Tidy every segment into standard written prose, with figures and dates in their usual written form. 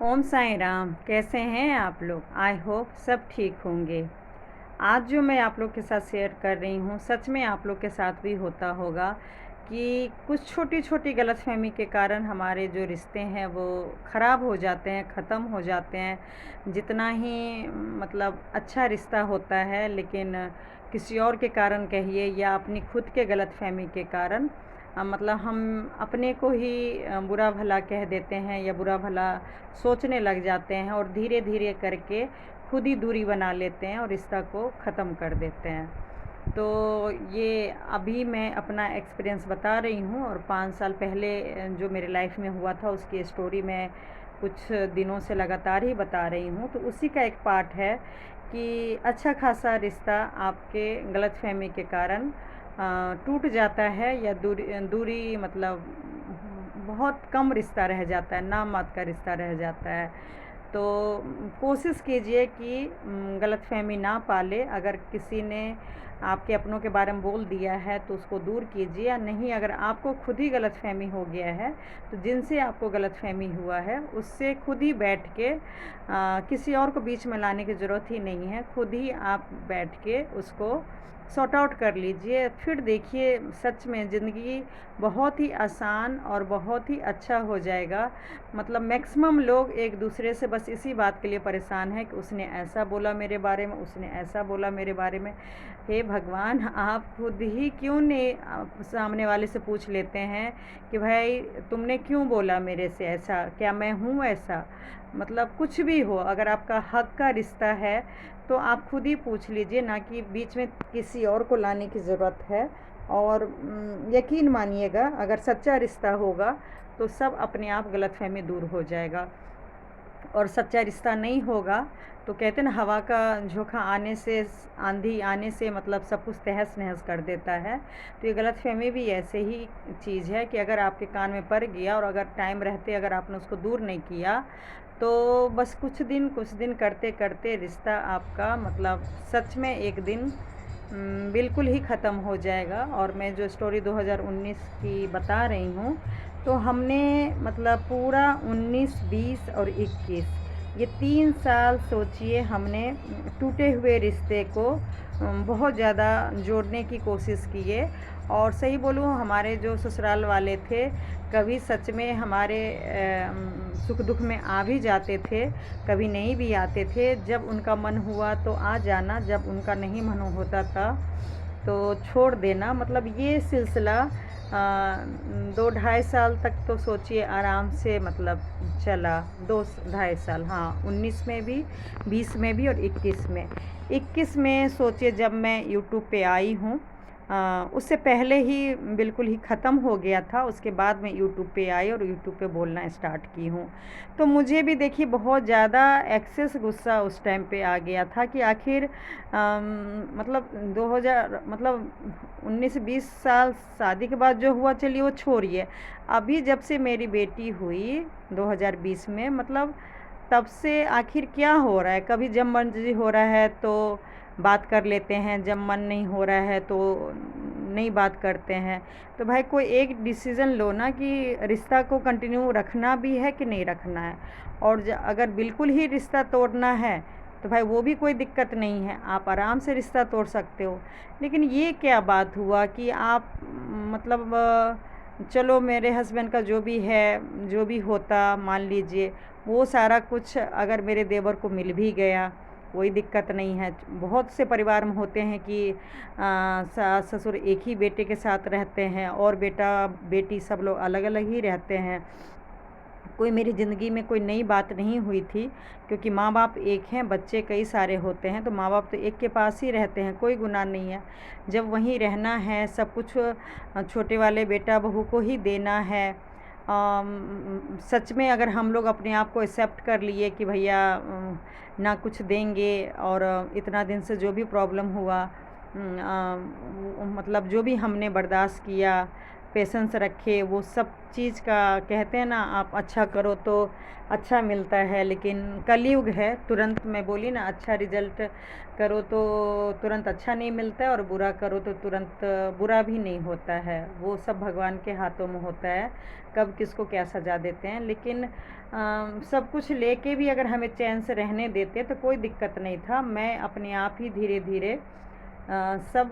ओम साईं राम। कैसे हैं आप लोग? आई होप सब ठीक होंगे। आज जो मैं आप लोग के साथ शेयर कर रही हूँ, सच में आप लोग के साथ भी होता होगा कि कुछ छोटी छोटी गलतफहमी के कारण हमारे जो रिश्ते हैं वो ख़राब हो जाते हैं, ख़त्म हो जाते हैं। जितना ही मतलब अच्छा रिश्ता होता है, लेकिन किसी और के कारण कहिए या अपनी खुद के गलतफहमी के कारण मतलब हम अपने को ही बुरा भला कह देते हैं या बुरा भला सोचने लग जाते हैं, और धीरे धीरे करके खुद ही दूरी बना लेते हैं और रिश्ता को ख़त्म कर देते हैं। तो ये अभी मैं अपना एक्सपीरियंस बता रही हूँ, और 5 साल पहले जो मेरे लाइफ में हुआ था उसकी स्टोरी मैं कुछ दिनों से लगातार ही बता रही हूँ। तो उसी का एक पार्ट है कि अच्छा खासा रिश्ता आपके गलतफहमी के कारण टूट जाता है, या दूरी दूरी मतलब बहुत कम रिश्ता रह जाता है, नाम मात्र का रिश्ता रह जाता है। तो कोशिश कीजिए कि गलतफहमी ना पाले। अगर किसी ने आपके अपनों के बारे में बोल दिया है तो उसको दूर कीजिए, या नहीं अगर आपको खुद ही गलतफहमी हो गया है तो जिनसे आपको गलतफहमी हुआ है उससे खुद ही बैठ के किसी और को बीच में लाने की ज़रूरत ही नहीं है। खुद ही आप बैठ के उसको सॉर्ट आउट कर लीजिए। फिर देखिए सच में ज़िंदगी बहुत ही आसान और बहुत ही अच्छा हो जाएगा। मतलब मैक्सिमम लोग एक दूसरे से बस इसी बात के लिए परेशान है कि उसने ऐसा बोला मेरे बारे में, उसने ऐसा बोला मेरे बारे में। हे भगवान, आप खुद ही क्यों नहीं सामने वाले से पूछ लेते हैं कि भाई तुमने क्यों बोला मेरे से ऐसा, क्या मैं हूँ ऐसा? मतलब कुछ भी हो, अगर आपका हक का रिश्ता है तो आप खुद ही पूछ लीजिए, ना कि बीच में किसी और को लाने की ज़रूरत है। और यकीन मानिएगा, अगर सच्चा रिश्ता होगा तो सब अपने आप गलतफहमी दूर हो जाएगा। और सच्चा रिश्ता नहीं होगा तो कहते हैं ना, हवा का झोंका आने से, आंधी आने से मतलब सब कुछ तहस नहस कर देता है। तो ये गलतफहमी भी ऐसे ही चीज़ है कि अगर आपके कान में पड़ गया और अगर टाइम रहते अगर आपने उसको दूर नहीं किया तो बस कुछ दिन करते करते रिश्ता आपका मतलब सच में एक दिन बिल्कुल ही ख़त्म हो जाएगा। और मैं जो स्टोरी 2019 की बता रही हूँ, तो हमने मतलब पूरा 19, 20 और 21 ये 3 साल सोचिए हमने टूटे हुए रिश्ते को बहुत ज़्यादा जोड़ने की कोशिश की है। और सही बोलूँ, हमारे जो ससुराल वाले थे कभी सच में हमारे सुख दुख में आ भी जाते थे, कभी नहीं भी आते थे। जब उनका मन हुआ तो आ जाना, जब उनका नहीं मन होता था तो छोड़ देना। मतलब ये सिलसिला 2 ढाई साल तक तो सोचिए आराम से मतलब चला। 2 ढाई साल, हाँ, 19 में भी, 20 में भी और 21 में। 21 में सोचिए जब मैं यूट्यूब पे आई हूँ, उससे पहले ही बिल्कुल ही ख़त्म हो गया था। उसके बाद मैं यूट्यूब पे आई और यूट्यूब पे बोलना स्टार्ट की हूँ। तो मुझे भी देखिए बहुत ज़्यादा एक्सेस गुस्सा उस टाइम पे आ गया था कि आखिर मतलब 2000 मतलब 19-20 साल शादी के बाद जो हुआ चलिए वो छोड़िए। अभी जब से मेरी बेटी हुई 2020 में, मतलब तब से आखिर क्या हो रहा है, कभी जब मर्जी हो रहा है तो बात कर लेते हैं, जब मन नहीं हो रहा है तो नहीं बात करते हैं। तो भाई कोई एक डिसीज़न लो ना कि रिश्ता को कंटिन्यू रखना भी है कि नहीं रखना है। और अगर बिल्कुल ही रिश्ता तोड़ना है तो भाई वो भी कोई दिक्कत नहीं है, आप आराम से रिश्ता तोड़ सकते हो। लेकिन ये क्या बात हुआ कि आप मतलब चलो मेरे हस्बैंड का जो भी है, जो भी होता मान लीजिए, वो सारा कुछ अगर मेरे देवर को मिल भी गया कोई दिक्कत नहीं है। बहुत से परिवार में होते हैं कि सास ससुर एक ही बेटे के साथ रहते हैं और बेटा बेटी सब लोग अलग अलग ही रहते हैं। कोई मेरी ज़िंदगी में कोई नई बात नहीं हुई थी, क्योंकि माँ बाप एक हैं, बच्चे कई सारे होते हैं, तो माँ बाप तो एक के पास ही रहते हैं, कोई गुनाह नहीं है। जब वहीं रहना है, सब कुछ छोटे वाले बेटा बहू को ही देना है। सच में अगर हम लोग अपने आप को एक्सेप्ट कर लिए कि भैया ना कुछ देंगे, और इतना दिन से जो भी प्रॉब्लम हुआ मतलब जो भी हमने बर्दाश्त किया, पेशेंस रखे, वो सब चीज़ का कहते हैं ना, आप अच्छा करो तो अच्छा मिलता है, लेकिन कलयुग है, तुरंत मैं बोली ना, अच्छा रिजल्ट करो तो तुरंत अच्छा नहीं मिलता है, और बुरा करो तो तुरंत बुरा भी नहीं होता है। वो सब भगवान के हाथों में होता है, कब किसको क्या सजा देते हैं। लेकिन सब कुछ लेके भी अगर हमें चैन से रहने देते तो कोई दिक्कत नहीं था। मैं अपने आप ही धीरे धीरे सब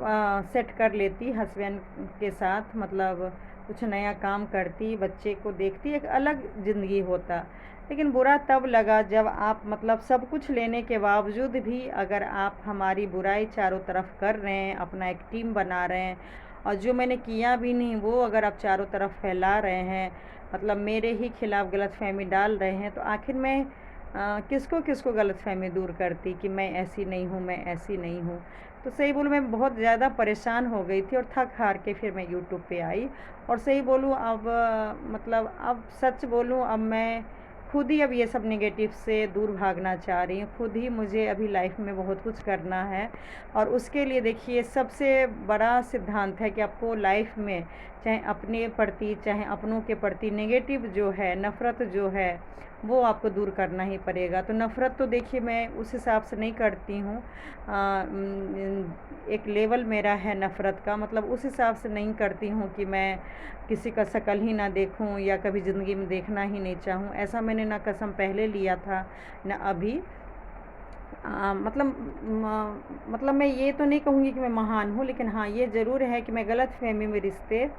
सेट कर लेती हस्बैंड के साथ, मतलब कुछ नया काम करती, बच्चे को देखती, एक अलग ज़िंदगी होता। लेकिन बुरा तब लगा जब आप मतलब सब कुछ लेने के बावजूद भी अगर आप हमारी बुराई चारों तरफ कर रहे हैं, अपना एक टीम बना रहे हैं, और जो मैंने किया भी नहीं वो अगर आप चारों तरफ फैला रहे हैं, मतलब मेरे ही खिलाफ़ गलतफ़हमी डाल रहे हैं, तो आखिर मैं किसको किसको गलतफ़हमी दूर करती कि मैं ऐसी नहीं हूँ, मैं ऐसी नहीं हूँ। तो सही बोलूँ, मैं बहुत ज़्यादा परेशान हो गई थी, और थक हार के फिर मैं यूट्यूब पे आई। और सही बोलूँ अब मतलब अब सच बोलूँ, अब मैं खुद ही अब ये सब नेगेटिव से दूर भागना चाह रही हूँ। खुद ही मुझे अभी लाइफ में बहुत कुछ करना है, और उसके लिए देखिए सबसे बड़ा सिद्धांत है कि आपको लाइफ में चाहे अपने प्रति चाहे अपनों के प्रति नेगेटिव जो है, नफ़रत जो है, वो आपको दूर करना ही पड़ेगा। तो नफ़रत तो देखिए मैं उस हिसाब से नहीं करती हूँ, एक लेवल मेरा है नफ़रत का, मतलब उस हिसाब से नहीं करती हूँ कि मैं किसी का शक्ल ही ना देखूँ या कभी ज़िंदगी में देखना ही नहीं चाहूँ। ऐसा मैंने ना कसम पहले लिया था ना अभी। मतलब मैं ये तो नहीं कहूँगी कि मैं महान हूँ, लेकिन हाँ ये ज़रूर है कि मैं गलतफ़हमी में रिश्ते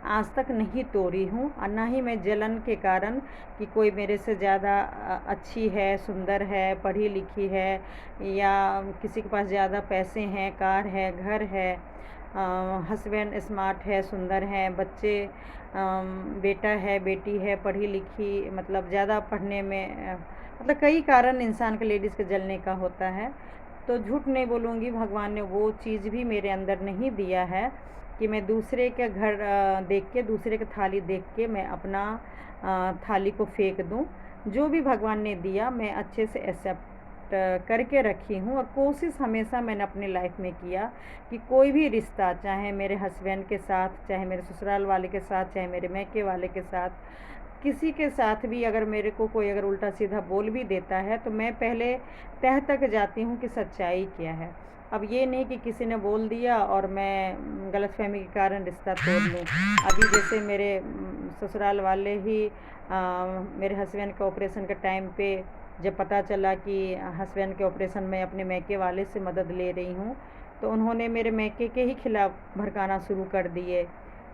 आज तक नहीं तोड़ी हूँ, और ना ही मैं जलन के कारण कि कोई मेरे से ज़्यादा अच्छी है, सुंदर है, पढ़ी लिखी है, या किसी के पास ज़्यादा पैसे हैं, कार है, घर है, हस्बैंड स्मार्ट है, सुंदर हैं, बच्चे बेटा है, बेटी है, पढ़ी लिखी, मतलब ज़्यादा पढ़ने में मतलब कई कारण इंसान के, लेडीज़ के जलने का होता है। तो झूठ नहीं बोलूँगी, भगवान ने वो चीज़ भी मेरे अंदर नहीं दिया है कि मैं दूसरे के घर देख के, दूसरे की थाली देख के मैं अपना थाली को फेंक दूँ। जो भी भगवान ने दिया मैं अच्छे से एक्सेप्ट करके रखी हूँ, और कोशिश हमेशा मैंने अपनी लाइफ में किया कि कोई भी रिश्ता, चाहे मेरे हस्बैंड के साथ, चाहे मेरे ससुराल वाले के साथ, चाहे मेरे मैके वाले के साथ, किसी के साथ भी अगर मेरे को कोई अगर उल्टा सीधा बोल भी देता है तो मैं पहले तह तक जाती हूँ कि सच्चाई क्या है। अब ये नहीं कि किसी ने बोल दिया और मैं गलतफहमी के कारण रिश्ता तोड़ लूँ। अभी जैसे मेरे ससुराल वाले ही मेरे हस्बैंड के ऑपरेशन के टाइम पे जब पता चला कि हस्बैंड के ऑपरेशन में अपने मैके वाले से मदद ले रही हूँ, तो उन्होंने मेरे मैके के ही खिलाफ़ भड़काना शुरू कर दिए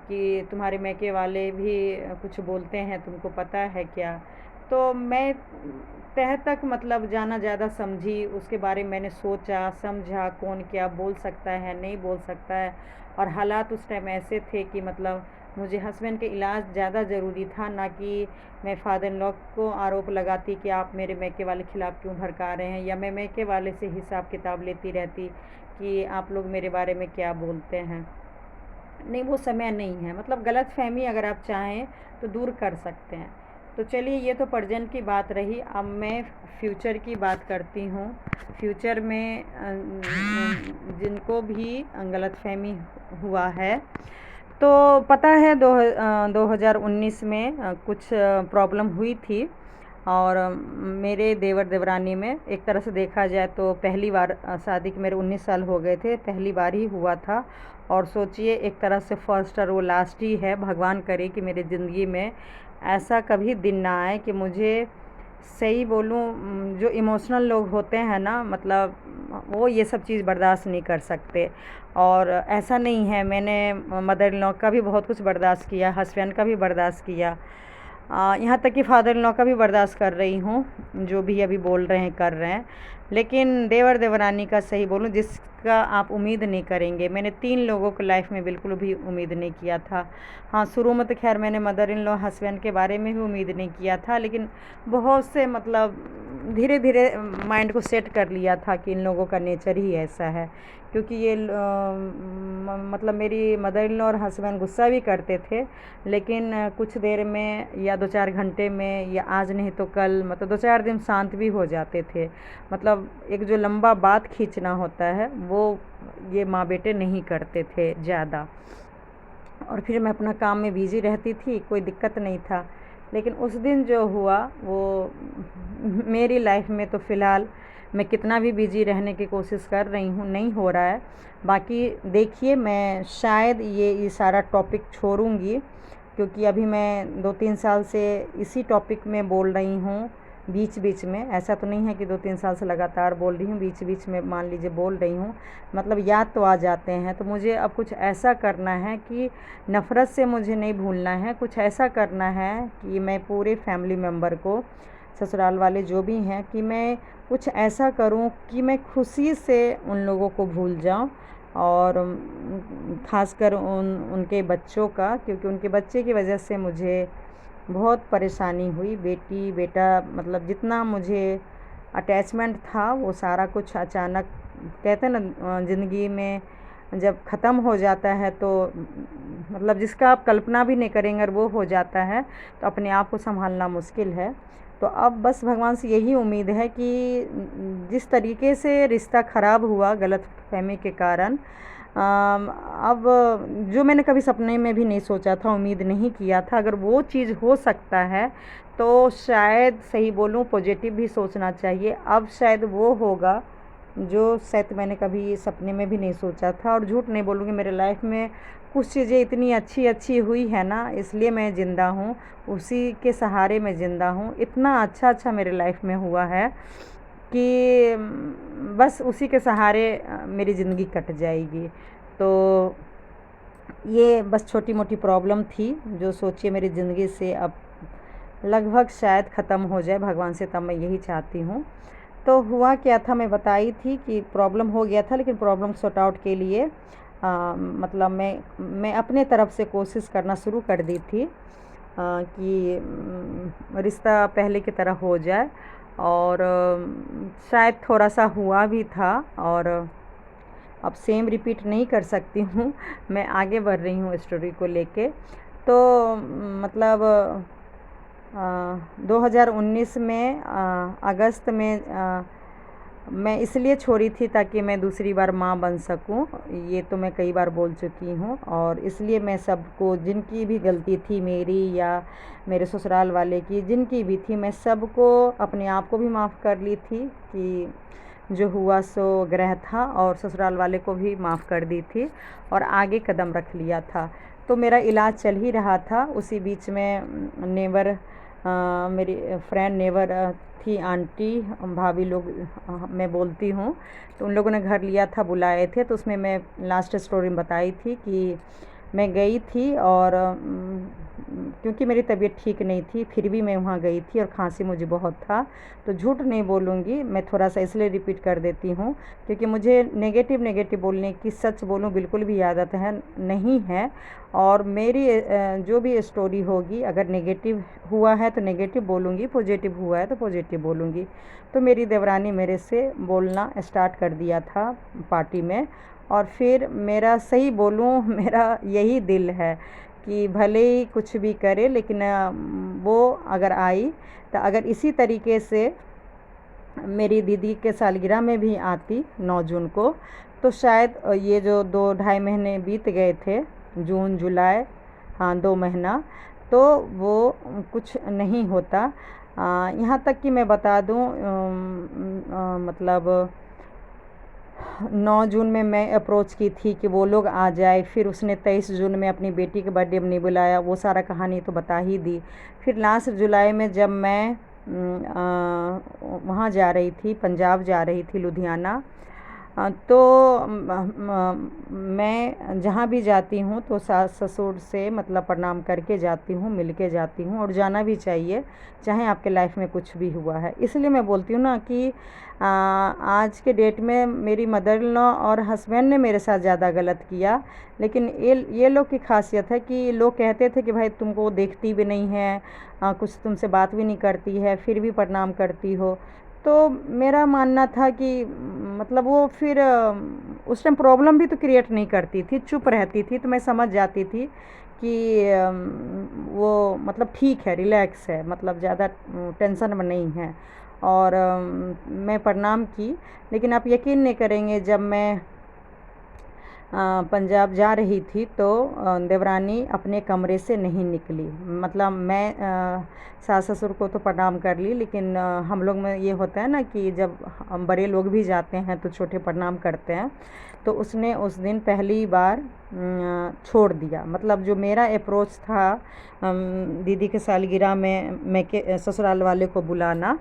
कि तुम्हारे मैके वाले भी कुछ बोलते हैं, तुमको पता है क्या। तो मैं तह तक मतलब जाना ज़्यादा समझी, उसके बारे में मैंने सोचा समझा, कौन क्या बोल सकता है, नहीं बोल सकता है, और हालात उस टाइम ऐसे थे कि मतलब मुझे हस्बैंड के इलाज ज़्यादा ज़रूरी था, ना कि मैं फादर इन लॉ को आरोप लगाती कि आप मेरे मैके वाले ख़िलाफ़ क्यों भड़का रहे हैं, या मैं मैके वाले से हिसाब किताब लेती रहती कि आप लोग मेरे बारे में क्या बोलते हैं। नहीं, वो समय नहीं है, मतलब गलतफहमी अगर आप चाहें तो दूर कर सकते हैं। तो चलिए, ये तो प्रेजेंट की बात रही, अब मैं फ्यूचर की बात करती हूँ। फ्यूचर में जिनको भी गलतफहमी हुआ है, तो पता है 2019 में कुछ प्रॉब्लम हुई थी, और मेरे देवर देवरानी में एक तरह से देखा जाए तो पहली बार शादी के मेरे 19 साल हो गए थे, पहली बार ही हुआ था। और सोचिए, एक तरह से फर्स्ट और वो लास्ट ही है। भगवान करे कि मेरी ज़िंदगी में ऐसा कभी दिन ना आए कि मुझे, सही बोलूँ, जो इमोशनल लोग होते हैं ना, मतलब वो ये सब चीज़ बर्दाश्त नहीं कर सकते। और ऐसा नहीं है, मैंने मदर इन लॉ का भी बहुत कुछ बर्दाश्त किया, हस्बैंड का भी बर्दाश्त किया, यहाँ तक कि फादर इन लॉ का भी बर्दाश्त कर रही हूँ, जो भी अभी बोल रहे हैं कर रहे हैं। लेकिन देवर देवरानी का, सही बोलूँ, जिसका आप उम्मीद नहीं करेंगे, मैंने 3 लोगों को लाइफ में बिल्कुल भी उम्मीद नहीं किया था। हाँ, शुरू में तो खैर मैंने मदर इन लॉ हस्बैंड के बारे में भी उम्मीद नहीं किया था, लेकिन बहुत से मतलब धीरे धीरे माइंड को सेट कर लिया था कि इन लोगों का नेचर ही ऐसा है। क्योंकि ये मतलब मेरी मदर इन लॉ और हस्बैंड गुस्सा भी करते थे, लेकिन कुछ देर में या 2-4 घंटे में, या आज नहीं तो कल, मतलब 2-4 दिन शांत भी हो जाते थे। मतलब एक जो लंबा बात खींचना होता है वो ये माँ बेटे नहीं करते थे ज़्यादा। और फिर मैं अपना काम में बिज़ी रहती थी, कोई दिक्कत नहीं था। लेकिन उस दिन जो हुआ वो मेरी लाइफ में तो फ़िलहाल मैं कितना भी बिज़ी रहने की कोशिश कर रही हूँ, नहीं हो रहा है। बाकी देखिए, मैं शायद ये सारा टॉपिक छोड़ूँगी, क्योंकि अभी मैं 2-3 साल से इसी टॉपिक में बोल रही हूँ बीच-बीच में। ऐसा तो नहीं है कि 2-3 साल से लगातार बोल रही हूँ, बीच-बीच में मान लीजिए बोल रही हूँ। मतलब याद तो आ जाते हैं, तो मुझे अब कुछ ऐसा करना है कि नफ़रत से मुझे नहीं भूलना है। कुछ ऐसा करना है कि मैं पूरे फैमिली मेम्बर को, ससुराल वाले जो भी हैं, कि मैं कुछ ऐसा करूं कि मैं खुशी से उन लोगों को भूल जाऊं। और ख़ासकर उनके बच्चों का, क्योंकि उनके बच्चे की वजह से मुझे बहुत परेशानी हुई। बेटी बेटा मतलब जितना मुझे अटैचमेंट था वो सारा कुछ अचानक, कहते हैं ना ज़िंदगी में जब ख़त्म हो जाता है तो मतलब जिसका आप कल्पना भी नहीं करेंगे और वो हो जाता है, तो अपने आप को संभालना मुश्किल है। तो अब बस भगवान से यही उम्मीद है कि जिस तरीके से रिश्ता ख़राब हुआ गलतफ़हमी के कारण, अब जो मैंने कभी सपने में भी नहीं सोचा था, उम्मीद नहीं किया था, अगर वो चीज़ हो सकता है तो शायद, सही बोलूँ, पॉजिटिव भी सोचना चाहिए। अब शायद वो होगा जो शायद मैंने कभी सपने में भी नहीं सोचा था। और झूठ नहीं बोलूँगी, मेरे लाइफ में कुछ चीज़ें इतनी अच्छी अच्छी हुई है ना, इसलिए मैं ज़िंदा हूँ, उसी के सहारे मैं ज़िंदा हूँ। इतना अच्छा अच्छा मेरे लाइफ में हुआ है कि बस उसी के सहारे मेरी ज़िंदगी कट जाएगी। तो ये बस छोटी मोटी प्रॉब्लम थी जो सोचिए मेरी ज़िंदगी से अब लगभग शायद ख़त्म हो जाए, भगवान से तब मैं यही चाहती हूँ। तो हुआ क्या था, मैं बताई थी कि प्रॉब्लम हो गया था, लेकिन प्रॉब्लम सॉर्ट आउट के लिए मतलब मैं अपने तरफ से कोशिश करना शुरू कर दी थी कि रिश्ता पहले की तरह हो जाए। और शायद थोड़ा सा हुआ भी था, और अब सेम रिपीट नहीं कर सकती हूँ। मैं आगे बढ़ रही हूँ स्टोरी को लेके। तो मतलब 2019 में अगस्त में मैं इसलिए छोड़ी थी ताकि मैं दूसरी बार माँ बन सकूं। ये तो मैं कई बार बोल चुकी हूँ, और इसलिए मैं सबको, जिनकी भी गलती थी मेरी या मेरे ससुराल वाले की, जिनकी भी थी, मैं सबको, अपने आप को भी माफ़ कर ली थी कि जो हुआ सो ग्रह था, और ससुराल वाले को भी माफ़ कर दी थी और आगे कदम रख लिया था। तो मेरा इलाज चल ही रहा था। उसी बीच में नेबर, मेरी फ्रेंड नेबर थी, आंटी भाभी लोग मैं बोलती हूँ, तो उन लोगों ने घर लिया था, बुलाए थे। तो उसमें मैं लास्ट स्टोरी में बताई थी कि मैं गई थी, और क्योंकि मेरी तबीयत ठीक नहीं थी फिर भी मैं वहाँ गई थी, और खांसी मुझे बहुत था। तो झूठ नहीं बोलूँगी, मैं थोड़ा सा इसलिए रिपीट कर देती हूँ क्योंकि मुझे नेगेटिव नेगेटिव बोलने की, सच बोलूँ, बिल्कुल भी आदत है नहीं है। और मेरी जो भी स्टोरी होगी, अगर नेगेटिव हुआ है तो नेगेटिव बोलूँगी, पॉजिटिव हुआ है तो पॉजिटिव बोलूँगी। तो मेरी देवरानी मेरे से बोलना स्टार्ट कर दिया था पार्टी में, और फिर मेरा, सही बोलूँ, मेरा यही दिल है कि भले ही कुछ भी करे, लेकिन वो अगर आई तो अगर इसी तरीके से मेरी दीदी के सालगिरह में भी आती 9 जून को, तो शायद ये जो 2-2.5 महीने बीत गए थे, जून जुलाई, हाँ 2 महीना, तो वो कुछ नहीं होता। यहाँ तक कि मैं बता दूँ, मतलब 9 जून में मैं अप्रोच की थी कि वो लोग आ जाए, फिर उसने 23 जून में अपनी बेटी के बर्थडे में नहीं बुलाया, वो सारा कहानी तो बता ही दी। फिर लास्ट जुलाई में जब मैं वहाँ जा रही थी, पंजाब जा रही थी, लुधियाना, तो मैं जहाँ भी जाती हूँ तो सास ससुर से मतलब प्रणाम करके जाती हूँ, मिल के जाती हूँ, और जाना भी चाहिए, चाहे आपके लाइफ में कुछ भी हुआ है। इसलिए मैं बोलती हूँ ना कि आज के डेट में मेरी मदर इन लॉ और हस्बैंड ने मेरे साथ ज़्यादा गलत किया, लेकिन ये लोग की खासियत है कि लोग कहते थे कि भाई तुमको देखती भी नहीं है, कुछ तुमसे बात भी नहीं करती है, फिर भी प्रणाम करती हो। तो मेरा मानना था कि मतलब वो फिर उस टाइम प्रॉब्लम भी तो क्रिएट नहीं करती थी, चुप रहती थी, तो मैं समझ जाती थी कि वो मतलब ठीक है, रिलैक्स है, मतलब ज़्यादा टेंशन में नहीं है। और मैं प्रणाम की, लेकिन आप यकीन नहीं करेंगे, जब मैं पंजाब जा रही थी तो देवरानी अपने कमरे से नहीं निकली। मतलब मैं सास ससुर को तो प्रणाम कर ली, लेकिन हम लोग में ये होता है ना कि जब हम बड़े लोग भी जाते हैं तो छोटे प्रणाम करते हैं। तो उसने उस दिन पहली बार छोड़ दिया। मतलब जो मेरा अप्रोच था दीदी के सालगिरह में मैं के ससुराल वाले को बुलाना,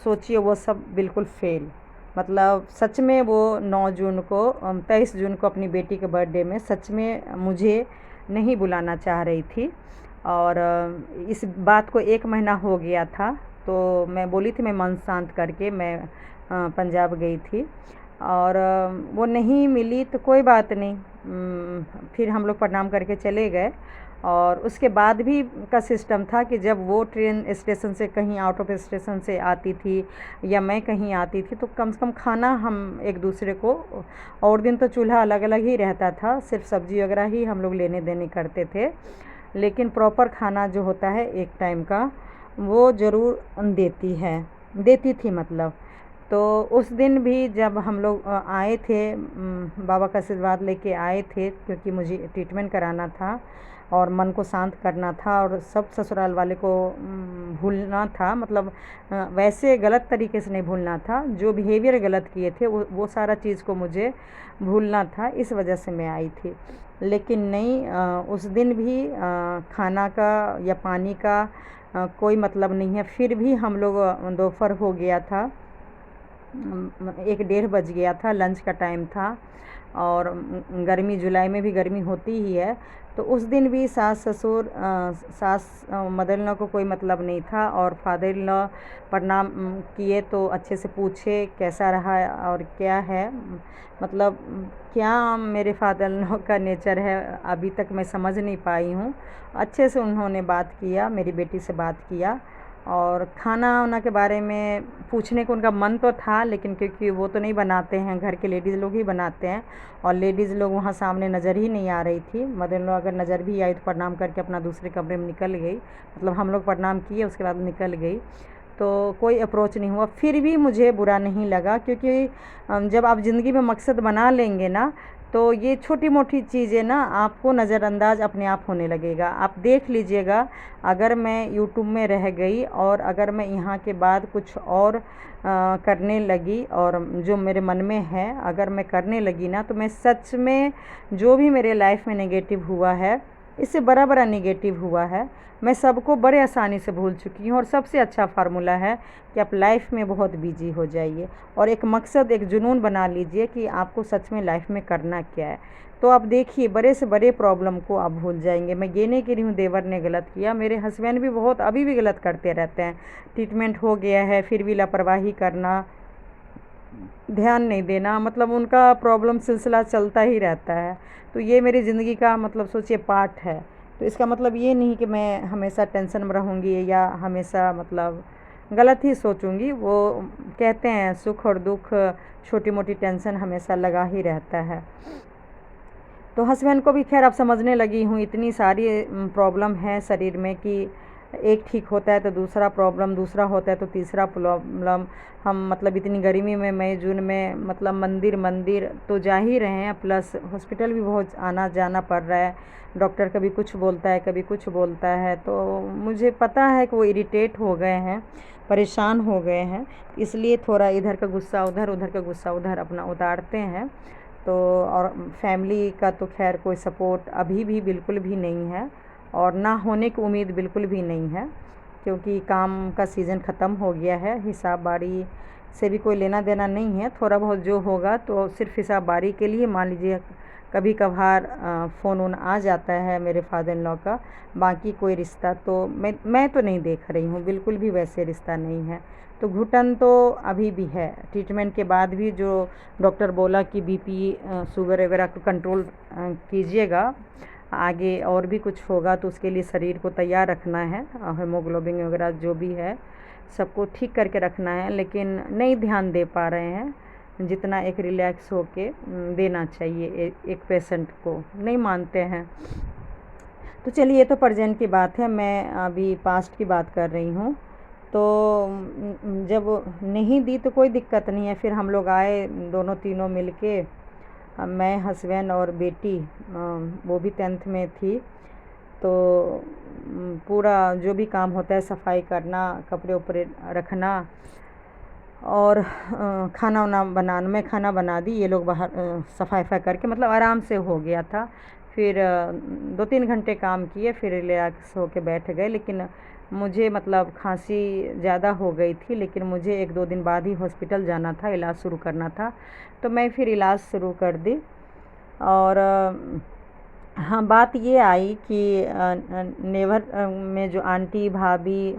सोचिए वो सब बिल्कुल फेल। मतलब सच में वो 9 जून को 23 जून को अपनी बेटी के बर्थडे में सच में मुझे नहीं बुलाना चाह रही थी। और इस बात को 1 महीना हो गया था। तो मैं बोली थी मैं मन शांत करके मैं पंजाब गई थी, और वो नहीं मिली तो कोई बात नहीं। फिर हम लोग प्रणाम करके चले गए। और उसके बाद भी का सिस्टम था कि जब वो ट्रेन स्टेशन से कहीं आउट ऑफ स्टेशन से आती थी या मैं कहीं आती थी तो कम से कम खाना हम एक दूसरे को, और दिन तो चूल्हा अलग अलग ही रहता था, सिर्फ सब्ज़ी वगैरह ही हम लोग लेने देने करते थे, लेकिन प्रॉपर खाना जो होता है एक टाइम का वो ज़रूर देती थी। मतलब तो उस दिन भी जब हम लोग आए थे, बाबा का आशीर्वाद लेके आए थे, क्योंकि मुझे ट्रीटमेंट कराना था और मन को शांत करना था और सब ससुराल वाले को भूलना था। मतलब वैसे गलत तरीके से नहीं भूलना था, जो बिहेवियर गलत किए थे वो सारा चीज़ को मुझे भूलना था, इस वजह से मैं आई थी। लेकिन नहीं, उस दिन भी खाना का या पानी का कोई मतलब नहीं है। फिर भी हम लोग दोपहर हो गया था, 1 डेढ़ बज गया था, लंच का टाइम था, और गर्मी जुलाई में भी गर्मी होती ही है। तो उस दिन भी सास ससुर मदर इन लॉ को कोई मतलब नहीं था, और फादर इन लॉ प्रणाम किए तो अच्छे से पूछे कैसा रहा और क्या है। मतलब क्या मेरे फादर इन लॉ का नेचर है अभी तक मैं समझ नहीं पाई हूँ। अच्छे से उन्होंने बात किया, मेरी बेटी से बात किया, और खाना वाना के बारे में पूछने को उनका मन तो था, लेकिन क्योंकि वो तो नहीं बनाते हैं, घर के लेडीज़ लोग ही बनाते हैं, और लेडीज़ लोग वहाँ सामने नज़र ही नहीं आ रही थी। मदर इन लॉ अगर नज़र भी आई तो प्रणाम करके अपना दूसरे कमरे में निकल गई। मतलब हम लोग प्रणाम किए उसके बाद निकल गई, तो कोई अप्रोच नहीं हुआ। फिर भी मुझे बुरा नहीं लगा, क्योंकि जब आप ज़िंदगी में मकसद बना लेंगे ना, तो ये छोटी मोटी चीज़ें ना आपको नज़रअंदाज अपने आप होने लगेगा। आप देख लीजिएगा, अगर मैं यूट्यूब में रह गई और अगर मैं यहाँ के बाद कुछ और करने लगी, और जो मेरे मन में है अगर मैं करने लगी ना, तो मैं सच में जो भी मेरे लाइफ में नेगेटिव हुआ है, इससे बड़ा बड़ा नेगेटिव हुआ है, मैं सबको बड़े आसानी से भूल चुकी हूँ। और सबसे अच्छा फार्मूला है कि आप लाइफ में बहुत बिजी हो जाइए और एक मकसद, एक जुनून बना लीजिए कि आपको सच में लाइफ में करना क्या है। तो आप देखिए बड़े से बड़े प्रॉब्लम को आप भूल जाएंगे। मैं ये नहीं कह रही हूँ देवर ने गलत किया, मेरे हस्बैंड भी बहुत अभी भी गलत करते रहते हैं। ट्रीटमेंट हो गया है फिर भी लापरवाही करना, ध्यान नहीं देना, मतलब उनका प्रॉब्लम सिलसिला चलता ही रहता है। तो ये मेरी ज़िंदगी का मतलब सोचिए पार्ट है। तो इसका मतलब ये नहीं कि मैं हमेशा टेंशन में रहूँगी या हमेशा मतलब गलत ही सोचूँगी। वो कहते हैं सुख और दुख, छोटी मोटी टेंशन हमेशा लगा ही रहता है। तो हस्बैंड को भी खैर अब समझने लगी हूँ, इतनी सारी प्रॉब्लम है शरीर में कि एक ठीक होता है तो दूसरा प्रॉब्लम, दूसरा होता है तो तीसरा प्रॉब्लम। हम मतलब इतनी गर्मी में मई जून में मतलब मंदिर तो जा ही रहे हैं, प्लस हॉस्पिटल भी बहुत आना जाना पड़ रहा है। डॉक्टर कभी कुछ बोलता है कभी कुछ बोलता है, तो मुझे पता है कि वो इरिटेट हो गए हैं, परेशान हो गए हैं, इसलिए थोड़ा इधर का गुस्सा उधर, उधर का गुस्सा उधर अपना उतारते हैं। तो और फैमिली का तो खैर कोई सपोर्ट अभी भी बिल्कुल भी नहीं है, और ना होने की उम्मीद बिल्कुल भी नहीं है, क्योंकि काम का सीज़न ख़त्म हो गया है। हिसाब बारी से भी कोई लेना देना नहीं है। थोड़ा बहुत जो होगा तो सिर्फ हिसाब बारी के लिए, मान लीजिए कभी कभार फ़ोन वोन आ जाता है मेरे फादर इन लॉ का, बाकी कोई रिश्ता तो मैं तो नहीं देख रही हूँ, बिल्कुल भी वैसे रिश्ता नहीं है। तो घुटन तो अभी भी है, ट्रीटमेंट के बाद भी जो डॉक्टर बोला कि बीपी शुगर वगैरह को कंट्रोल कीजिएगा, आगे और भी कुछ होगा तो उसके लिए शरीर को तैयार रखना है, हीमोग्लोबिन वगैरह जो भी है सबको ठीक करके रखना है, लेकिन नहीं ध्यान दे पा रहे हैं जितना एक रिलैक्स होके देना चाहिए एक पेशेंट को, नहीं मानते हैं। तो चलिए ये तो प्रेजेंट की बात है, मैं अभी पास्ट की बात कर रही हूँ। तो जब नहीं दी तो कोई दिक्कत नहीं है, फिर हम लोग आए दोनों तीनों मिल के मैं, हस्बैंड और बेटी, वो भी 10th में थी। तो पूरा जो भी काम होता है, सफाई करना, कपड़े उपड़े रखना और खाना वाना बनाना, मैं खाना बना दी, ये लोग बाहर सफाई वफाई करके मतलब आराम से हो गया था। फिर 2-3 घंटे काम किए, फिर रिलैक्स होके बैठ गए। लेकिन मुझे मतलब खांसी ज़्यादा हो गई थी, लेकिन मुझे 1-2 दिन बाद ही हॉस्पिटल जाना था, इलाज शुरू करना था। तो मैं फिर इलाज शुरू कर दी। और हाँ, बात ये आई कि नेबर में जो आंटी, भाभी,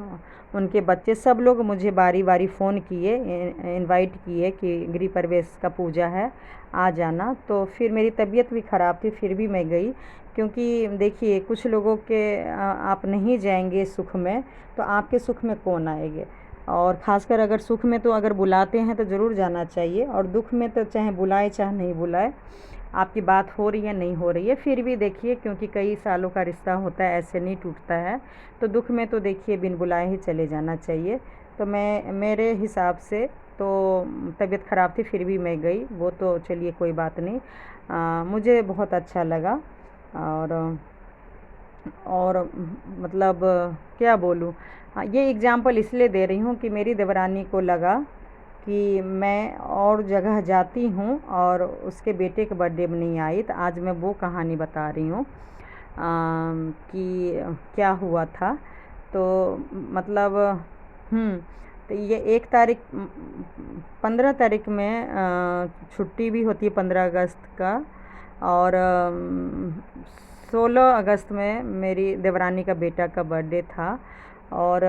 उनके बच्चे सब लोग मुझे बारी बारी फ़ोन किए, इनवाइट किए कि गृह प्रवेश का पूजा है, आ जाना। तो फिर मेरी तबीयत भी ख़राब थी, फिर भी मैं गई। क्योंकि देखिए, कुछ लोगों के आप नहीं जाएंगे सुख में, तो आपके सुख में कौन आएंगे। और ख़ासकर अगर सुख में तो अगर बुलाते हैं तो ज़रूर जाना चाहिए, और दुख में तो चाहे बुलाए चाहे नहीं बुलाए, आपकी बात हो रही है नहीं हो रही है, फिर भी देखिए, क्योंकि कई सालों का रिश्ता होता है, ऐसे नहीं टूटता है। तो दुख में तो देखिए बिन बुलाए ही चले जाना चाहिए। तो मैं, मेरे हिसाब से तो तबीयत ख़राब थी फिर भी मैं गई, वो तो चलिए कोई बात नहीं। मुझे बहुत अच्छा लगा। और मतलब क्या बोलूँ। हाँ, ये एग्ज़ाम्पल इसलिए दे रही हूँ कि मेरी देवरानी को लगा कि मैं और जगह जाती हूँ और उसके बेटे के बर्थडे में नहीं आई, तो आज मैं वो कहानी बता रही हूँ कि क्या हुआ था। तो मतलब तो ये 15 तारीख में छुट्टी भी होती है, 15 अगस्त का। और 16 अगस्त में मेरी देवरानी का बेटा का बर्थडे था। और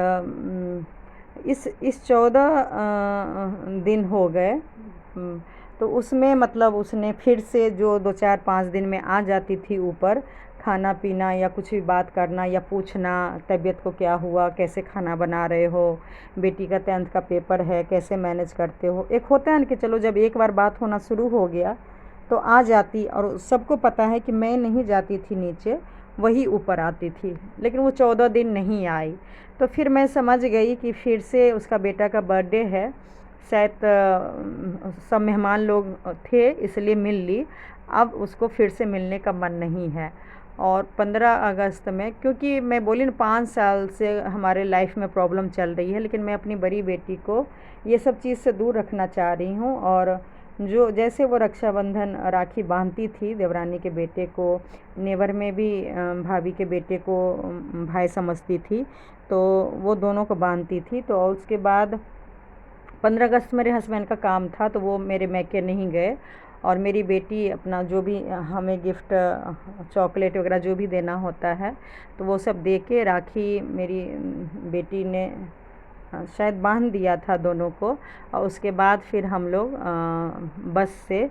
इस 14 दिन हो गए। तो उसमें मतलब उसने फिर से जो 2-4-5 दिन में आ जाती थी ऊपर, खाना पीना या कुछ भी बात करना या पूछना, तबीयत को क्या हुआ, कैसे खाना बना रहे हो, बेटी का 10th का पेपर है, कैसे मैनेज करते हो। एक होता है ना कि चलो, जब एक बार बात होना शुरू हो गया तो आ जाती, और सबको पता है कि मैं नहीं जाती थी नीचे, वही ऊपर आती थी। लेकिन वो 14 दिन नहीं आई। तो फिर मैं समझ गई कि फिर से उसका बेटा का बर्थडे है, शायद सब मेहमान लोग थे इसलिए मिल ली, अब उसको फिर से मिलने का मन नहीं है। और 15 अगस्त में, क्योंकि मैं बोली ना 5 साल से हमारे लाइफ में प्रॉब्लम चल रही है, लेकिन मैं अपनी बड़ी बेटी को ये सब चीज़ से दूर रखना चाह रही हूँ। और जो जैसे वो रक्षाबंधन राखी बांधती थी देवरानी के बेटे को, नेबर में भी भाभी के बेटे को भाई समझती थी, तो वो दोनों को बांधती थी। तो उसके बाद 15 अगस्त मेरे हस्बैंड का काम था, तो वो मेरे मैके नहीं गए। और मेरी बेटी अपना जो भी हमें गिफ्ट, चॉकलेट वगैरह जो भी देना होता है, तो वो सब दे के राखी मेरी बेटी ने शायद बांध दिया था दोनों को। और उसके बाद फिर हम लोग बस से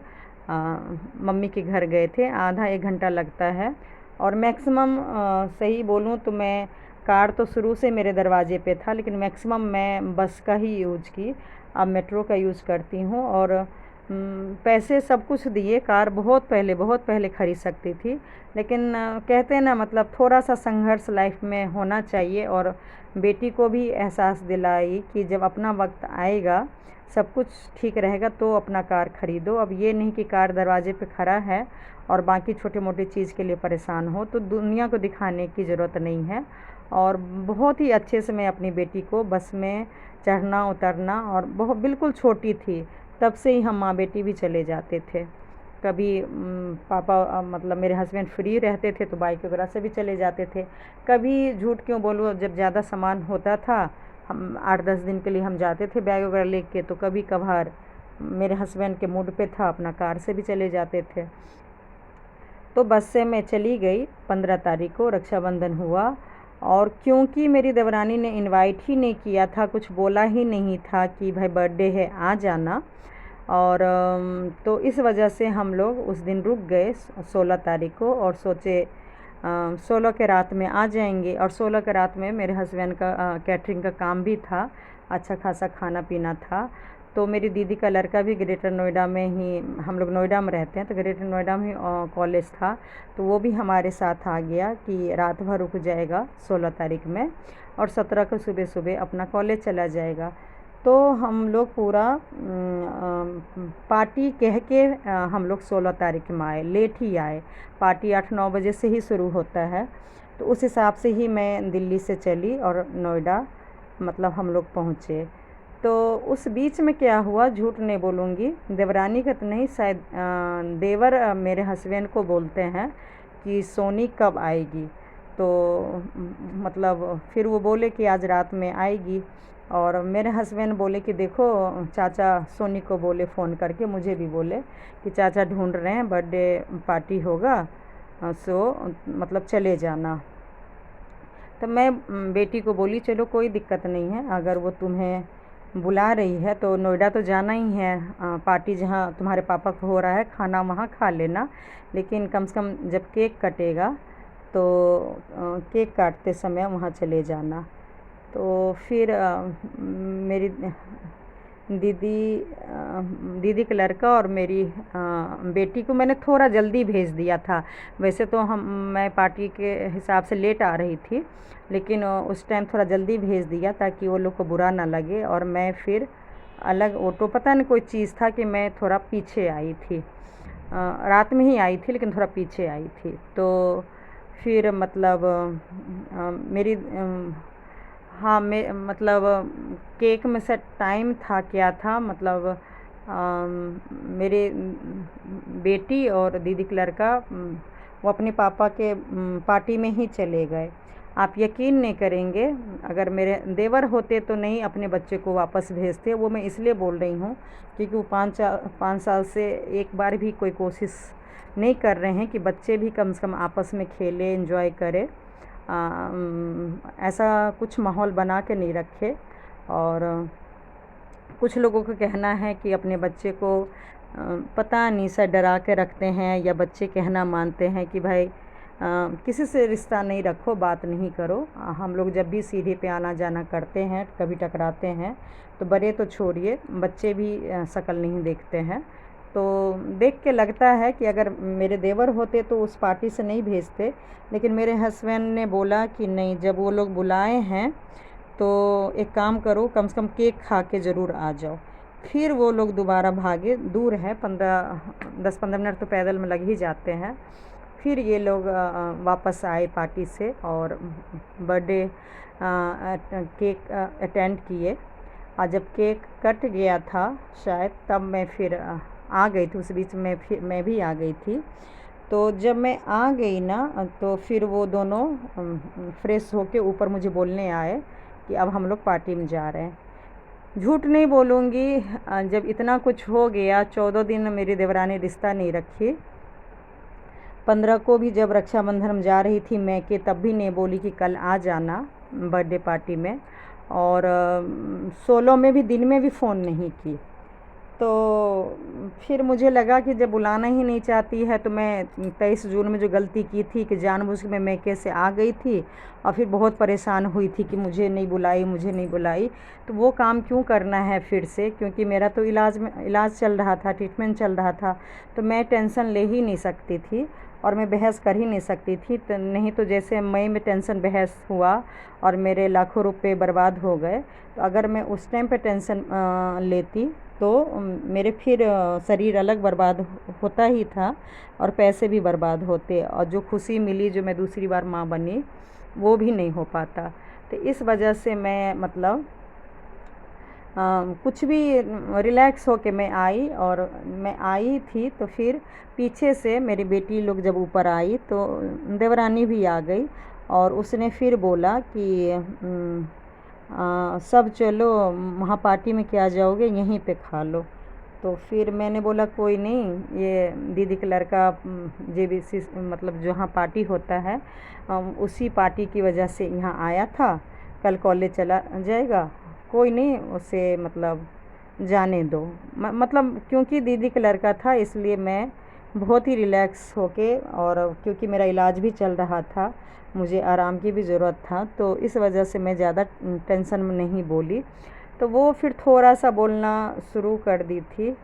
मम्मी के घर गए थे। आधा 1 घंटा लगता है। और मैक्सिमम सही बोलूँ तो मैं, कार तो शुरू से मेरे दरवाजे पे था, लेकिन मैक्सिमम मैं बस का ही यूज़ की। अब मेट्रो का यूज़ करती हूँ। और पैसे सब कुछ दिए, कार बहुत पहले ख़रीद सकती थी, लेकिन कहते हैं ना, मतलब थोड़ा सा संघर्ष लाइफ में होना चाहिए। और बेटी को भी एहसास दिलाई कि जब अपना वक्त आएगा, सब कुछ ठीक रहेगा, तो अपना कार ख़रीदो। अब ये नहीं कि कार दरवाजे पे खड़ा है और बाकी छोटे मोटे चीज़ के लिए परेशान हो, तो दुनिया को दिखाने की ज़रूरत नहीं है। और बहुत ही अच्छे से मैं अपनी बेटी को बस में चढ़ना उतरना, और बहुत बिल्कुल छोटी थी तब से ही हम माँ बेटी भी चले जाते थे। कभी पापा मतलब मेरे हस्बैंड फ्री रहते थे तो बाइक वगैरह से भी चले जाते थे। कभी झूठ क्यों बोलूँ, जब ज़्यादा सामान होता था, हम 8-10 दिन के लिए हम जाते थे बैग वगैरह लेके, तो कभी कभार मेरे हस्बैंड के मूड पे था, अपना कार से भी चले जाते थे। तो बस से मैं चली गई। 15 तारीख को रक्षाबंधन हुआ। और क्योंकि मेरी देवरानी ने इनवाइट ही नहीं किया था, कुछ बोला ही नहीं था कि भाई बर्थडे है आ जाना, और तो इस वजह से हम लोग उस दिन रुक गए 16 तारीख को, और सोचे 16 के रात में आ जाएंगे। और 16 के रात में मेरे हस्बैंड का कैटरिंग का काम भी था, अच्छा खासा खाना पीना था। तो मेरी दीदी का लड़का भी ग्रेटर नोएडा में ही, हम लोग नोएडा में रहते हैं, तो ग्रेटर नोएडा में कॉलेज था, तो वो भी हमारे साथ आ गया कि रात भर रुक जाएगा 16 तारीख में, और 17 को सुबह सुबह अपना कॉलेज चला जाएगा। तो हम लोग पूरा पार्टी कह के हम लोग 16 तारीख में आए, लेट ही आए। पार्टी 8-9 बजे से ही शुरू होता है, तो उस हिसाब से ही मैं दिल्ली से चली और नोएडा मतलब हम लोग पहुँचे। तो उस बीच में क्या हुआ झूठ नहीं बोलूँगी, देवरानी का तो नहीं, शायद देवर मेरे हस्बैंड को बोलते हैं कि सोनी कब आएगी। तो मतलब फिर वो बोले कि आज रात में आएगी, और मेरे हस्बैंड बोले कि देखो चाचा सोनी को बोले फ़ोन करके, मुझे भी बोले कि चाचा ढूंढ रहे हैं, बर्थडे पार्टी होगा, सो मतलब चले जाना। तो मैं बेटी को बोली चलो कोई दिक्कत नहीं है, अगर वो तुम्हें बुला रही है तो नोएडा तो जाना ही है, पार्टी जहाँ तुम्हारे पापा को हो रहा है खाना वहाँ खा लेना, लेकिन कम से कम जब केक कटेगा तो केक काटते समय वहाँ चले जाना। तो फिर मेरी दीदी का लड़का और मेरी बेटी को मैंने थोड़ा जल्दी भेज दिया था। वैसे तो मैं पार्टी के हिसाब से लेट आ रही थी, लेकिन उस टाइम थोड़ा जल्दी भेज दिया ताकि वो लोग को बुरा ना लगे, और मैं फिर अलग ऑटो, पता नहीं कोई चीज़ था कि मैं थोड़ा पीछे आई थी, रात में ही आई थी लेकिन थोड़ा पीछे आई थी। तो फिर मतलब मेरी हाँ, मैं मतलब केक में से टाइम था क्या था, मतलब मेरे बेटी और दीदी का लड़का वो अपने पापा के पार्टी में ही चले गए। आप यकीन नहीं करेंगे, अगर मेरे देवर होते तो नहीं अपने बच्चे को वापस भेजते। वो मैं इसलिए बोल रही हूँ क्योंकि वो 5 साल से एक बार भी कोई कोशिश नहीं कर रहे हैं कि बच्चे भी कम से कम आपस में खेले, एंजॉय करें। ऐसा कुछ माहौल बना के नहीं रखे। और कुछ लोगों का कहना है कि अपने बच्चे को पता नहीं सा डरा के रखते हैं, या बच्चे कहना मानते हैं कि भाई किसी से रिश्ता नहीं रखो, बात नहीं करो। हम लोग जब भी सीढ़ी पे आना जाना करते हैं, कभी टकराते हैं, तो बड़े तो छोड़िए, बच्चे भी शक्ल नहीं देखते हैं। तो देख के लगता है कि अगर मेरे देवर होते तो उस पार्टी से नहीं भेजते, लेकिन मेरे हस्बैंड ने बोला कि नहीं, जब वो लोग बुलाए हैं तो एक काम करो, कम से कम केक खा के ज़रूर आ जाओ। फिर वो लोग दोबारा भागे, दूर है, 10-15 मिनट तो पैदल में लग ही जाते हैं। फिर ये लोग वापस आए पार्टी से और बर्थडे केक अटेंड किए। और जब केक कट गया था शायद, तब मैं फिर आ गई थी, उस बीच में फिर मैं भी आ गई थी। तो जब मैं आ गई ना, तो फिर वो दोनों फ्रेश होके ऊपर मुझे बोलने आए कि अब हम लोग पार्टी में जा रहे हैं। झूठ नहीं बोलूँगी, जब इतना कुछ हो गया, 14 दिन मेरी देवरानी रिश्ता नहीं रखी। 15 को भी जब रक्षाबंधन में जा रही थी मैं के, तब भी नहीं बोली कि कल आ जाना बर्थडे पार्टी में। और 16 में भी दिन में भी फ़ोन नहीं की। तो फिर मुझे लगा कि जब बुलाना ही नहीं चाहती है, तो मैं 23 जून में जो गलती की थी कि जानबूझ के मैं मैके से आ गई थी, और फिर बहुत परेशान हुई थी कि मुझे नहीं बुलाई, मुझे नहीं बुलाई। तो वो काम क्यों करना है फिर से, क्योंकि मेरा तो इलाज चल रहा था, ट्रीटमेंट चल रहा था, तो मैं टेंशन ले ही नहीं सकती थी और मैं बहस कर ही नहीं सकती थी। तो नहीं तो जैसे मई में टेंशन बहस हुआ और मेरे लाखों रुपए बर्बाद हो गए, तो अगर मैं उस टाइम पे टेंशन लेती तो मेरे फिर शरीर अलग बर्बाद होता ही था और पैसे भी बर्बाद होते, और जो खुशी मिली, जो मैं दूसरी बार माँ बनी, वो भी नहीं हो पाता। तो इस वजह से मैं मतलब कुछ भी रिलैक्स होके मैं आई। और मैं आई थी तो फिर पीछे से मेरी बेटी लोग जब ऊपर आई तो देवरानी भी आ गई, और उसने फिर बोला कि सब चलो, वहाँ पार्टी में क्या जाओगे, यहीं पे खा लो। तो फिर मैंने बोला कोई नहीं, ये दीदी का लड़का JBC मतलब जहाँ पार्टी होता है उसी पार्टी की वजह से यहाँ आया था, कल कॉलेज चला जाएगा, कोई नहीं, उसे मतलब जाने दो। मतलब क्योंकि दीदी का लड़का था इसलिए मैं बहुत ही रिलैक्स होके, और क्योंकि मेरा इलाज भी चल रहा था, मुझे आराम की भी ज़रूरत था, तो इस वजह से मैं ज़्यादा टेंशन में नहीं बोली। तो वो फिर थोड़ा सा बोलना शुरू कर दी थी।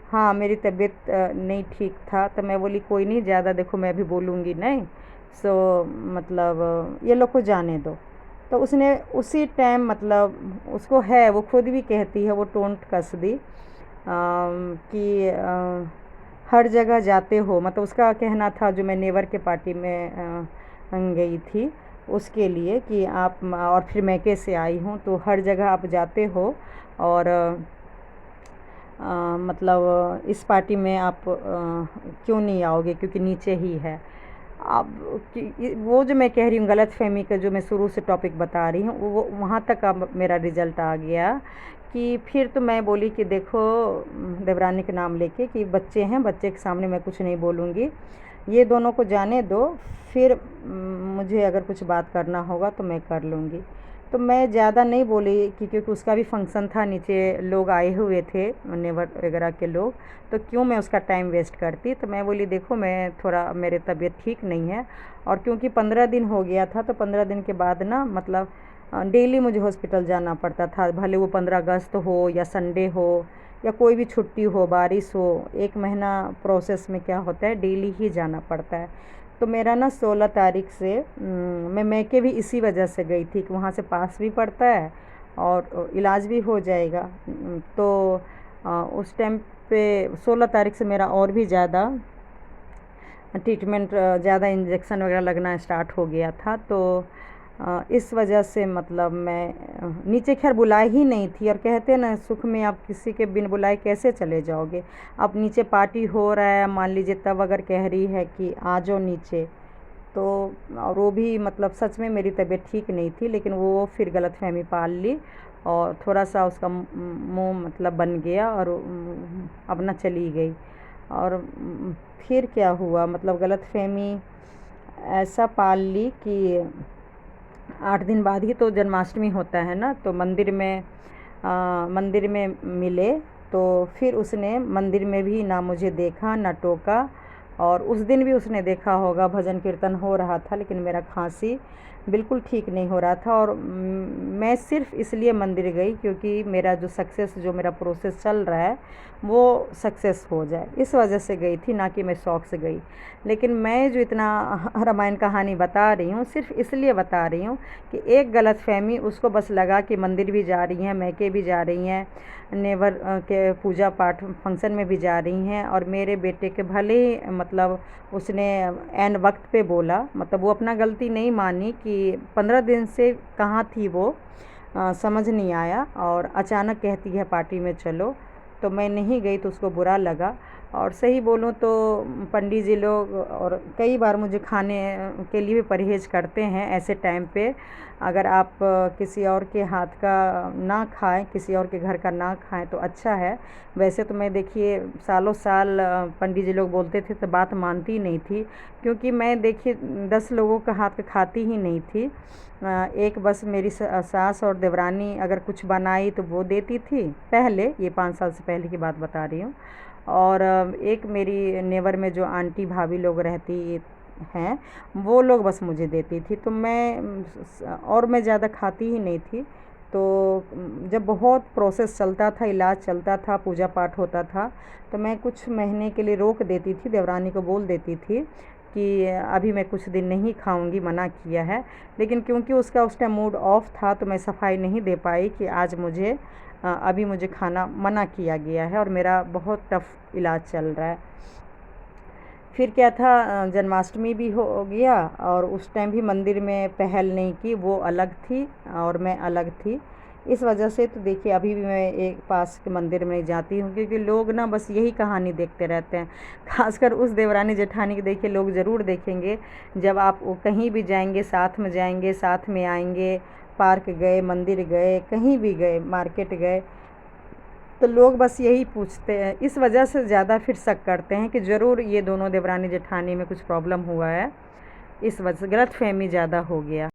हाँ, मेरी तबीयत नहीं ठीक था, तो मैं बोली कोई नहीं, ज़्यादा देखो मैं भी बोलूँगी नहीं, सो मतलब ये लोग को जाने दो। तो उसने उसी टाइम मतलब उसको है, वो खुद भी कहती है, वो टोंट कस दी कि हर जगह जाते हो, मतलब उसका कहना था जो मैं नेवर के पार्टी में गई थी उसके लिए कि आप, और फिर मैके से आई हूँ, तो हर जगह आप जाते हो और मतलब इस पार्टी में आप क्यों नहीं आओगे क्योंकि नीचे ही है। अब वो जो मैं कह रही हूँ गलतफ़हमी का, जो मैं शुरू से टॉपिक बता रही हूँ, वो वहाँ तक अब मेरा रिज़ल्ट आ गया कि फिर तो मैं बोली कि देखो देवरानी के नाम लेके कि बच्चे हैं, बच्चे के सामने मैं कुछ नहीं बोलूँगी, ये दोनों को जाने दो, फिर मुझे अगर कुछ बात करना होगा तो मैं कर लूँगी। तो मैं ज़्यादा नहीं बोली कि क्योंकि उसका भी फंक्शन था, नीचे लोग आए हुए थे नेबर वगैरह के लोग, तो क्यों मैं उसका टाइम वेस्ट करती। तो मैं बोली देखो मैं थोड़ा, मेरी तबीयत ठीक नहीं है, और क्योंकि 15 दिन हो गया था, तो 15 दिन के बाद ना मतलब डेली मुझे हॉस्पिटल जाना पड़ता था, भले वो 15 अगस्त हो या संडे हो या कोई भी छुट्टी हो, बारिश हो, 1 महीना प्रोसेस में क्या होता है डेली ही जाना पड़ता है। तो मेरा ना 16 तारीख से मैं मैके भी इसी वजह से गई थी कि वहाँ से पास भी पड़ता है और इलाज भी हो जाएगा। तो उस टाइम पे 16 तारीख से मेरा और भी ज़्यादा ट्रीटमेंट, ज़्यादा इंजेक्शन वगैरह लगना स्टार्ट हो गया था। तो इस वजह से मतलब मैं नीचे खैर बुलाई ही नहीं थी, और कहते हैं ना सुख में आप किसी के बिन बुलाए कैसे चले जाओगे। अब नीचे पार्टी हो रहा है मान लीजिए, तब अगर कह रही है कि आ जाओ नीचे, तो और वो भी मतलब सच में मेरी तबीयत ठीक नहीं थी, लेकिन वो फिर गलतफहमी पाल ली और थोड़ा सा उसका मुंह मतलब बन गया और अपना चली गई। और फिर क्या हुआ, मतलब गलतफहमी ऐसा पाल ली कि 8 दिन बाद ही तो जन्माष्टमी होता है ना, तो मंदिर में मिले, तो फिर उसने मंदिर में भी ना मुझे देखा ना टोका, और उस दिन भी उसने देखा होगा भजन कीर्तन हो रहा था, लेकिन मेरा खांसी बिल्कुल ठीक नहीं हो रहा था। और मैं सिर्फ इसलिए मंदिर गई क्योंकि मेरा जो मेरा प्रोसेस चल रहा है वो सक्सेस हो जाए, इस वजह से गई थी, ना कि मैं शौक़ से गई। लेकिन मैं जो इतना रामायण कहानी बता रही हूँ सिर्फ इसलिए बता रही हूँ कि एक गलतफहमी उसको बस लगा कि मंदिर भी जा रही हैं, मैके भी जा रही हैं, नेवर के पूजा पाठ फंक्शन में भी जा रही हैं, और मेरे बेटे के भले ही मतलब उसने ऐन वक्त पे बोला, मतलब वो अपना गलती नहीं मानी कि 15 दिन से कहाँ थी वो, समझ नहीं आया, और अचानक कहती है पार्टी में चलो, तो मैं नहीं गई तो उसको बुरा लगा। और सही बोलूँ तो पंडित जी लोग और कई बार मुझे खाने के लिए भी परहेज़ करते हैं ऐसे टाइम पे, अगर आप किसी और के हाथ का ना खाएं, किसी और के घर का ना खाएं तो अच्छा है। वैसे तो मैं देखिए सालों साल पंडित जी लोग बोलते थे तो बात मानती नहीं थी, क्योंकि मैं देखिए 10 लोगों का हाथ का खाती ही नहीं थी। एक बस मेरी सास और देवरानी अगर कुछ बनाई तो वो देती थी पहले, ये 5 साल से पहले की बात बता रही हूँ, और एक मेरी नेबर में जो आंटी भाभी लोग रहती हैं वो लोग बस मुझे देती थी, तो मैं ज़्यादा खाती ही नहीं थी। तो जब बहुत प्रोसेस चलता था, इलाज चलता था, पूजा पाठ होता था, तो मैं कुछ महीने के लिए रोक देती थी, देवरानी को बोल देती थी कि अभी मैं कुछ दिन नहीं खाऊंगी, मना किया है। लेकिन क्योंकि उसका उस टाइम मूड ऑफ था तो मैं सफाई नहीं दे पाई कि आज अभी मुझे खाना मना किया गया है और मेरा बहुत टफ़ इलाज चल रहा है। फिर क्या था, जन्माष्टमी भी हो गया, और उस टाइम भी मंदिर में पहल नहीं की, वो अलग थी और मैं अलग थी। इस वजह से तो देखिए अभी भी मैं एक पास के मंदिर में नहीं जाती हूँ, क्योंकि लोग ना बस यही कहानी देखते रहते हैं। खासकर उस देवरानी जेठानी की देखिए लोग ज़रूर देखेंगे, जब आप कहीं भी जाएंगे साथ में जाएंगे, साथ में आएंगे, पार्क गए, मंदिर गए, कहीं भी गए, मार्केट गए, तो लोग बस यही पूछते हैं। इस वजह से ज़्यादा फिर शक करते हैं कि ज़रूर ये दोनों देवरानी जेठानी में कुछ प्रॉब्लम हुआ है, इस वजह से गलतफहमी ज़्यादा हो गया।